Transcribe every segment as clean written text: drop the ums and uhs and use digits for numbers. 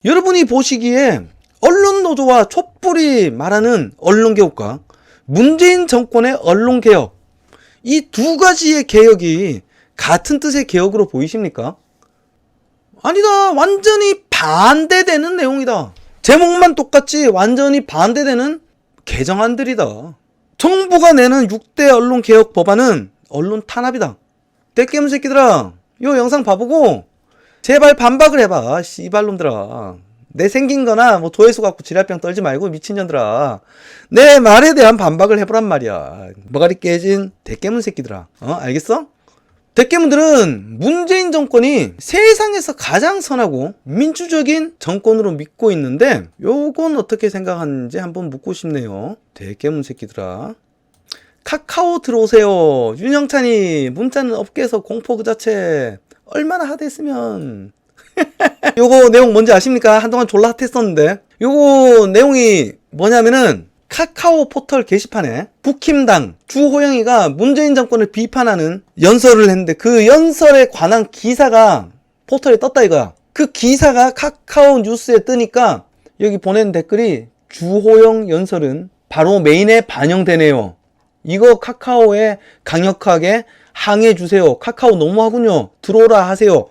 여러분이 보시기에 언론노조와 촛불이 말하는 언론개혁과 문재인 정권의 언론개혁, 이 두 가지의 개혁이 같은 뜻의 개혁으로 보이십니까? 아니다. 완전히 반대되는 내용이다. 제목만 똑같지 완전히 반대되는 개정안들이다. 정부가 내는 6대 언론개혁 법안은 언론 탄압이다. 떼깨문 새끼들아, 요 영상 봐보고 제발 반박을 해봐. 씨발놈들아. 내 생긴 거나 뭐 조회수 갖고 지랄병 떨지 말고 미친년들아. 내 말에 대한 반박을 해보란 말이야. 머가리 깨진 대깨문 새끼들아. 알겠어? 대깨문들은 문재인 정권이 세상에서 가장 선하고 민주적인 정권으로 믿고 있는데 요건 어떻게 생각하는지 한번 묻고 싶네요. 대깨문 새끼들아. 카카오 들어오세요. 윤영찬이 문자는 업계에서 공포 그 자체. 얼마나 핫했으면. 요거 내용 뭔지 아십니까? 한동안 졸라 핫했었는데 요거 내용이 뭐냐면은 카카오 포털 게시판에 국힘당 주호영이가 문재인 정권을 비판하는 연설을 했는데 그 연설에 관한 기사가 포털에 떴다 이거야. 그 기사가 카카오 뉴스에 뜨니까 여기 보낸 댓글이 주호영 연설은 바로 메인에 반영되네요. 이거 카카오에 강력하게 항의해주세요. 카카오 너무하군요. 들어오라 하세요.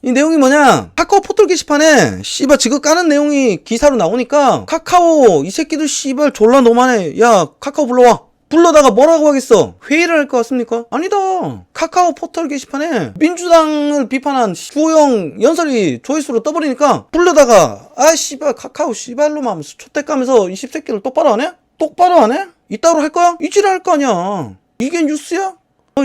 이 내용이 뭐냐? 카카오 포털 게시판에 씨발 지금 까는 내용이 기사로 나오니까 카카오 이 새끼들 씨발 졸라 너무하네. 야 카카오 불러와. 불러다가 뭐라고 하겠어? 회의를 할 것 같습니까? 아니다. 카카오 포털 게시판에 민주당을 비판한 주호영 연설이 조회수로 떠버리니까 불러다가 아 씨발 카카오 씨발로만 하면서 촛대 까면서 이 씹새끼를 똑바로 안 해? 똑바로 안 해? 이따로 할 거야? 이지를 할 거 아니야. 이게 뉴스야?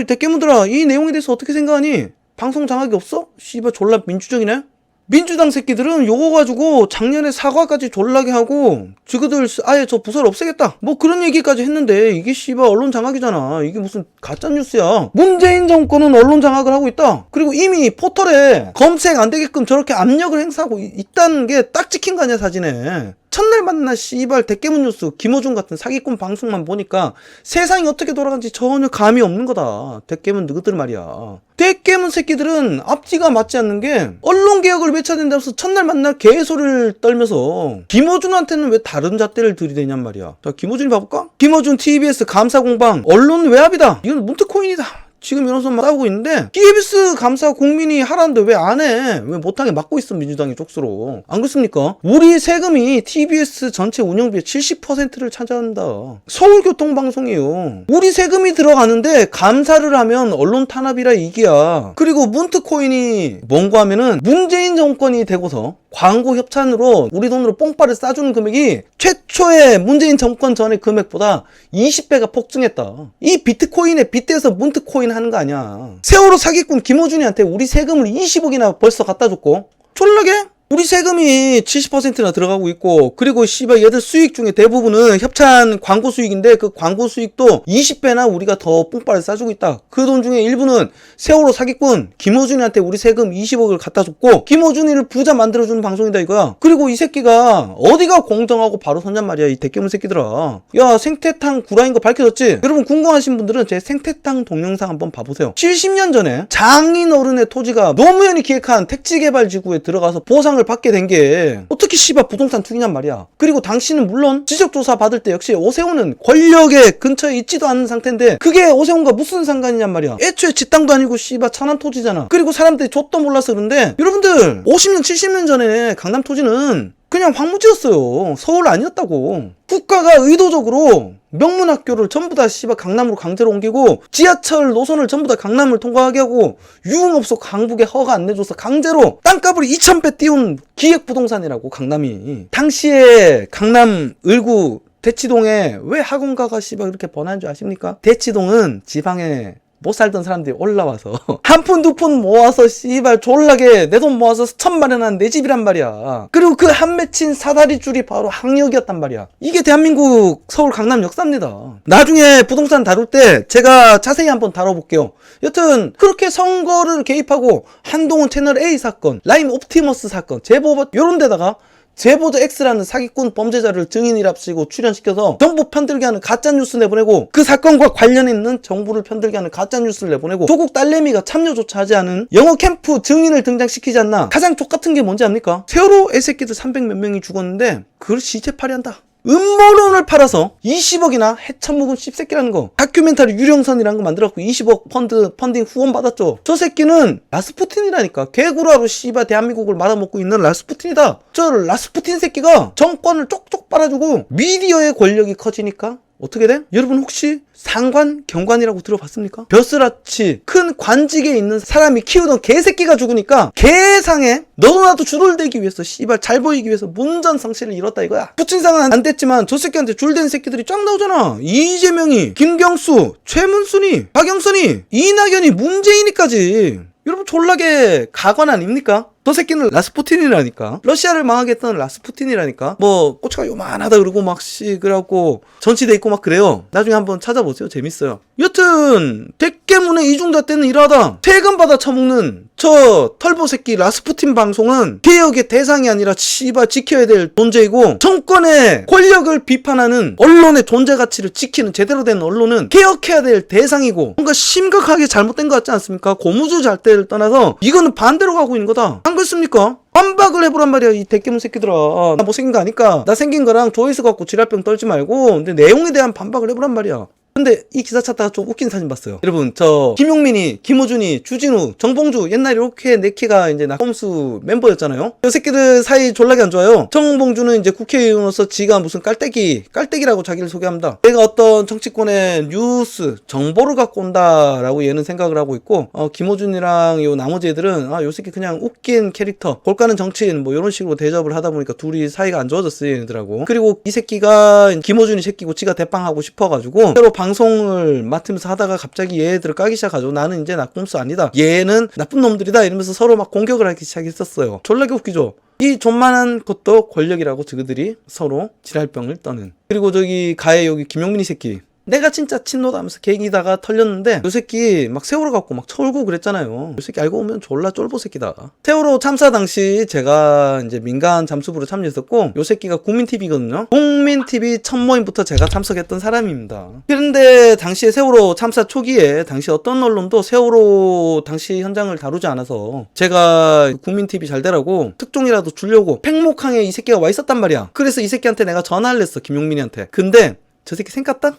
대깨문들아 이 내용에 대해서 어떻게 생각하니? 방송 장악이 없어? 씨발 졸라 민주적이네? 민주당 새끼들은 요거 가지고 작년에 사과까지 졸라게 하고 지그들 아예 저 부서를 없애겠다 뭐 그런 얘기까지 했는데 이게 씨발 언론 장악이잖아. 이게 무슨 가짜뉴스야. 문재인 정권은 언론 장악을 하고 있다. 그리고 이미 포털에 검색 안 되게끔 저렇게 압력을 행사하고 있다는 게 딱 찍힌 거 아니야 사진에. 첫날 만나 씨발 대깨문 뉴스 김어준 같은 사기꾼 방송만 보니까 세상이 어떻게 돌아가는지 전혀 감이 없는 거다. 대깨문 너희들 말이야. 대깨문 새끼들은 앞뒤가 맞지 않는 게 언론개혁을 외쳐낸다면서 첫날 만나 개소리를 떨면서 김어준한테는 왜 다른 잣대를 들이대냔 말이야. 자 김어준이 봐볼까? 김어준 TBS 감사공방 언론 외압이다. 이건 문트코인이다. 지금 이런 소리 싸우고 있는데 TBS 감사 국민이 하라는데 왜 안 해? 왜 못하게 막고 있어 민주당이 쪽수로. 안 그렇습니까? 우리 세금이 TBS 전체 운영비의 70%를 차지한다. 서울교통방송이에요. 우리 세금이 들어가는데 감사를 하면 언론 탄압이라 이기야. 그리고 문트코인이 뭔고 하면은 문재인 정권이 되고서 광고 협찬으로 우리 돈으로 뽕빠를 싸주는 금액이 최초의 문재인 정권 전의 금액보다 20배가 폭증했다. 이 비트코인에 빗대서 문트코인 하는 거 아니야. 세월호 사기꾼 김어준이한테 우리 세금을 20억이나 벌써 갖다 줬고 졸라게 우리 세금이 70%나 들어가고 있고 그리고 씨발 얘들 수익 중에 대부분은 협찬 광고 수익인데 그 광고 수익도 20배나 우리가 더 뽕빠를 싸주고 있다. 그 돈 중에 일부는 세월호 사기꾼 김어준이한테 우리 세금 20억을 갖다 줬고 김어준이를 부자 만들어주는 방송이다 이거야. 그리고 이 새끼가 어디가 공정하고 바로 선냔 말이야 이 대깨문 새끼들아. 야 생태탕 구라인 거 밝혀졌지? 여러분 궁금하신 분들은 제 생태탕 동영상 한번 봐보세요. 70년 전에 장인 어른의 토지가 노무현이 기획한 택지개발지구에 들어가서 보상을 받게 된 게 어떻게 씨발 부동산 투기냔 말이야. 그리고 당신은 물론 지적조사 받을 때 역시 오세훈은 권력의 근처에 있지도 않은 상태인데 그게 오세훈과 무슨 상관이냔 말이야. 애초에 지 땅도 아니고 씨발 천안 토지잖아. 그리고 사람들이 좆도 몰라서 그런데 여러분들 50년 70년 전에 강남 토지는 그냥 황무지였어요. 서울 아니었다고. 국가가 의도적으로 명문학교를 전부 다 씨발 강남으로 강제로 옮기고 지하철 노선을 전부 다 강남을 통과하게 하고 유흥업소 강북에 허가 안 내줘서 강제로 땅값을 2000배 띄운 기획부동산이라고 강남이. 당시에 강남 을구 대치동에 왜 학원가가 씨발 그렇게 번화한 줄 아십니까? 대치동은 지방에 못 살던 사람들이 올라와서 한 푼 두 푼 모아서 씨발 졸라게 내 돈 모아서 수천 마련한 내 집이란 말이야. 그리고 그 한 맺힌 사다리 줄이 바로 항역이었단 말이야. 이게 대한민국 서울 강남 역사입니다. 나중에 부동산 다룰 때 제가 자세히 한번 다뤄볼게요. 여튼 그렇게 선거를 개입하고 한동훈 채널 A 사건, 라임 옵티머스 사건, 제보법 요런 데다가 제보자 X라는 사기꾼 범죄자를 증인이랍시고 출연시켜서 정보 편들게 하는 가짜뉴스 내보내고 그 사건과 관련 있는 정보를 편들게 하는 가짜뉴스를 내보내고 조국 딸내미가 참여조차 하지 않은 영어 캠프 증인을 등장시키지 않나. 가장 족같은 게 뭔지 압니까? 세월호 애새끼들 300몇 명이 죽었는데 그걸 시체팔이한다. 음모론을 팔아서 20억이나 해참묵은 씹새끼라는 거. 다큐멘터리 유령선이라는 거 만들었고 20억 펀딩 후원 받았죠. 저 새끼는 라스푸틴이라니까. 개구라로 씨발 대한민국을 말아먹고 있는 라스푸틴이다. 저 라스푸틴 새끼가 정권을 쪽쪽 빨아주고 미디어의 권력이 커지니까 어떻게 돼? 여러분 혹시 상관, 경관이라고 들어봤습니까? 벼슬아치 큰 관직에 있는 사람이 키우던 개새끼가 죽으니까 개상에 너도 나도 줄을 대기 위해서 씨발 잘 보이기 위해서 문전성시를 이뤘다 이거야. 부친상은 안 됐지만 저 새끼한테 줄대는 새끼들이 쫙 나오잖아. 이재명이, 김경수, 최문순이, 박영선이, 이낙연이, 문재인이까지. 여러분 졸라게 가관 아닙니까? 저 새끼는 라스푸틴이라니까. 러시아를 망하게 했던 라스푸틴이라니까. 뭐 꼬치가 요만하다 그러고 막 그래갖고 전치돼 있고 막 그래요. 나중에 한번 찾아보세요. 재밌어요. 여튼 대깨문의 이중자 때는 일하다 세금 받아 처먹는 저 털보 새끼 라스푸틴 방송은 개혁의 대상이 아니라 씨발 지켜야 될 존재이고, 정권의 권력을 비판하는 언론의 존재 가치를 지키는 제대로 된 언론은 개혁해야 될 대상이고, 뭔가 심각하게 잘못된 것 같지 않습니까? 고무줄 잣대를 떠나서 이거는 반대로 가고 있는 거다. 안 그렇습니까? 반박을 해보란 말이야 이 대깨문 새끼들아. 나 못생긴 거 아니까 나 생긴 거랑 조회수 갖고 지랄병 떨지 말고 근데 내용에 대한 반박을 해보란 말이야. 근데 이 기사 찾다가 좀 웃긴 사진 봤어요. 여러분 저 김용민이, 김호준이, 주진우, 정봉주 옛날에 이렇게 네 키가 이제 낙검수 멤버였잖아요. 이 새끼들 사이 졸라게 안 좋아요. 정봉주는 이제 국회의원으로서 지가 무슨 깔때기라고 자기를 소개합니다. 내가 어떤 정치권의 뉴스 정보를 갖고 온다라고 얘는 생각을 하고 있고, 김호준이랑 요 나머지 애들은 요 새끼 그냥 웃긴 캐릭터, 골가는 정치인 뭐 이런 식으로 대접을 하다 보니까 둘이 사이가 안 좋아졌어요 얘네들하고. 그리고 이 새끼가 김호준이 새끼고 지가 대빵하고 싶어가지고 새로 방송을 맡으면서 하다가 갑자기 얘들을 까기 시작하죠. 나는 이제 낙곰수 아니다. 얘는 나쁜 놈들이다. 이러면서 서로 막 공격을 하기 시작했었어요. 졸라게 웃기죠. 이 존만한 것도 권력이라고 저그들이 서로 지랄병을 떠는. 그리고 저기 가해 여기 김용민이 새끼. 내가 진짜 친노다 하면서 개기다가 털렸는데 요 새끼 막 세월호 갖고 막 철고 그랬잖아요. 요 새끼 알고 보면 졸라 쫄보 새끼다. 세월호 참사 당시 제가 이제 민간 잠수부로 참여했었고, 요 새끼가 국민TV거든요. 국민TV 첫 모임부터 제가 참석했던 사람입니다. 그런데 당시에 세월호 참사 초기에 당시 어떤 언론도 세월호 당시 현장을 다루지 않아서 제가 국민TV 잘 되라고 특종이라도 주려고 팽목항에 이 새끼가 와 있었단 말이야. 그래서 이 새끼한테 내가 전화를 했어. 김용민이한테. 근데 저 새끼 생각다?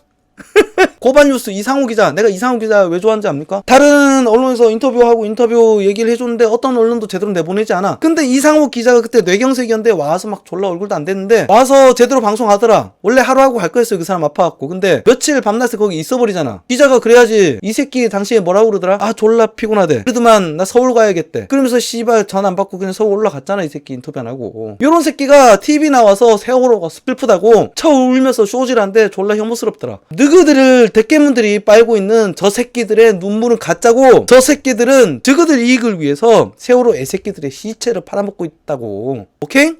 고발뉴스 이상호 기자. 내가 이상호 기자 왜 좋아하는지 압니까? 다른 언론에서 인터뷰 얘기를 해줬는데 어떤 언론도 제대로 내보내지 않아. 근데 이상호 기자가 그때 뇌경색이었는데 와서 막 졸라 얼굴도 안 됐는데 와서 제대로 방송하더라. 원래 하루 하고 갈 거였어요 그 사람 아파갖고. 근데 며칠 밤낮에 거기 있어버리잖아. 기자가 그래야지. 이 새끼 당시에 뭐라고 그러더라? 졸라 피곤하대. 그래도만 나 서울 가야겠대. 그러면서 씨발 전화 안 받고 그냥 서울 올라갔잖아 이 새끼. 인터뷰 안 하고. 요런 새끼가 TV 나와서 세월호가 슬프다고 쳐 울면서 쇼질한데 졸라 혐오스럽더라. 너희들을 대깨문들이 빨고 있는 저 새끼들의 눈물은 가짜고, 저 새끼들은 저그들 이익을 위해서 세월호 애새끼들의 시체를 팔아먹고 있다고. 오케이?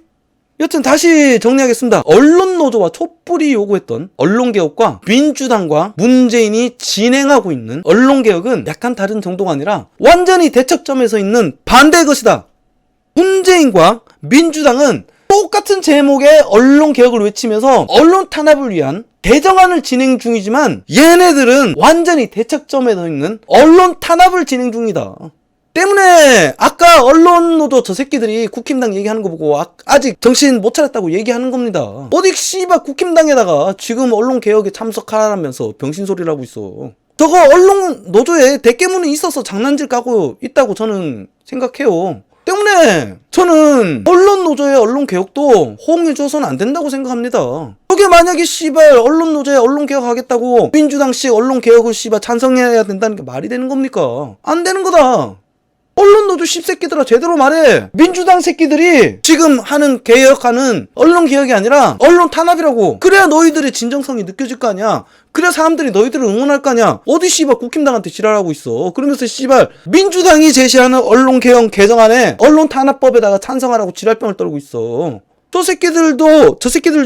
여튼 다시 정리하겠습니다. 언론노조와 촛불이 요구했던 언론개혁과 민주당과 문재인이 진행하고 있는 언론개혁은 약간 다른 정도가 아니라 완전히 대척점에 서 있는 반대의 것이다. 문재인과 민주당은 똑같은 제목의 언론개혁을 외치면서 언론 탄압을 위한 개정안을 진행 중이지만 얘네들은 완전히 대척점에 서 있는 언론 탄압을 진행 중이다. 때문에 아까 언론노조 저 새끼들이 국힘당 얘기하는 거 보고 아직 정신 못 차렸다고 얘기하는 겁니다. 어디 씨발 국힘당에다가 지금 언론개혁에 참석하라면서 병신소리를 하고 있어. 저거 언론노조에 대깨문이 있어서 장난질 까고 있다고 저는 생각해요. 때문에 저는 언론노조의 언론개혁도 호응해줘서는 안 된다고 생각합니다. 저게 만약에 씨발 언론노조에 언론개혁 하겠다고 민주당식 언론개혁을 씨발 찬성해야 된다는 게 말이 되는 겁니까? 안 되는 거다. 언론노조 씹새끼들아 제대로 말해. 민주당 새끼들이 지금 하는 개혁하는 언론개혁이 아니라 언론 탄압이라고. 그래야 너희들의 진정성이 느껴질 거 아니야. 그래야 사람들이 너희들을 응원할 거 아니야. 어디 씨발 국힘당한테 지랄하고 있어. 그러면서 씨발 민주당이 제시하는 언론개혁 개정안에 언론탄압법에다가 찬성하라고 지랄병을 떨고 있어. 저 새끼들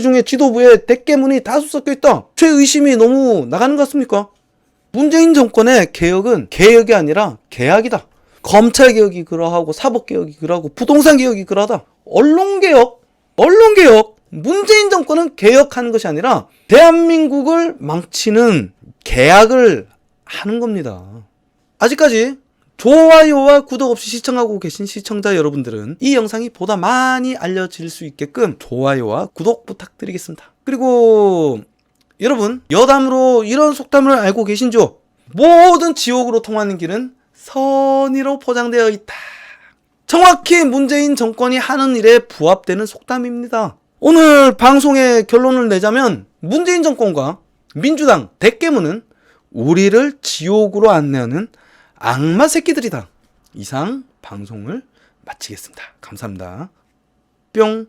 중에 지도부에 대깨문이 다수 섞여 있다. 죄의심이 너무 나가는 것 같습니까? 문재인 정권의 개혁은 개혁이 아니라 개학이다. 검찰개혁이 그러하고 사법개혁이 그러하고 부동산개혁이 그러하다. 언론개혁? 언론개혁, 문재인 정권은 개혁하는 것이 아니라 대한민국을 망치는 계약을 하는 겁니다. 아직까지 좋아요와 구독 없이 시청하고 계신 시청자 여러분들은 이 영상이 보다 많이 알려질 수 있게끔 좋아요와 구독 부탁드리겠습니다. 그리고 여러분, 여담으로 이런 속담을 알고 계신죠? 모든 지옥으로 통하는 길은 선의로 포장되어 있다. 정확히 문재인 정권이 하는 일에 부합되는 속담입니다. 오늘 방송의 결론을 내자면 문재인 정권과 민주당 대깨문은 우리를 지옥으로 안내하는 악마 새끼들이다. 이상 방송을 마치겠습니다. 감사합니다. 뿅.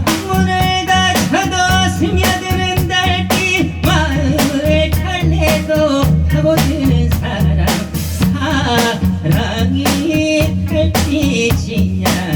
창문을 닫혀도 스며드는 달빛, 마음을 달래도 파고드는 사랑, 사랑이 달빛이냐.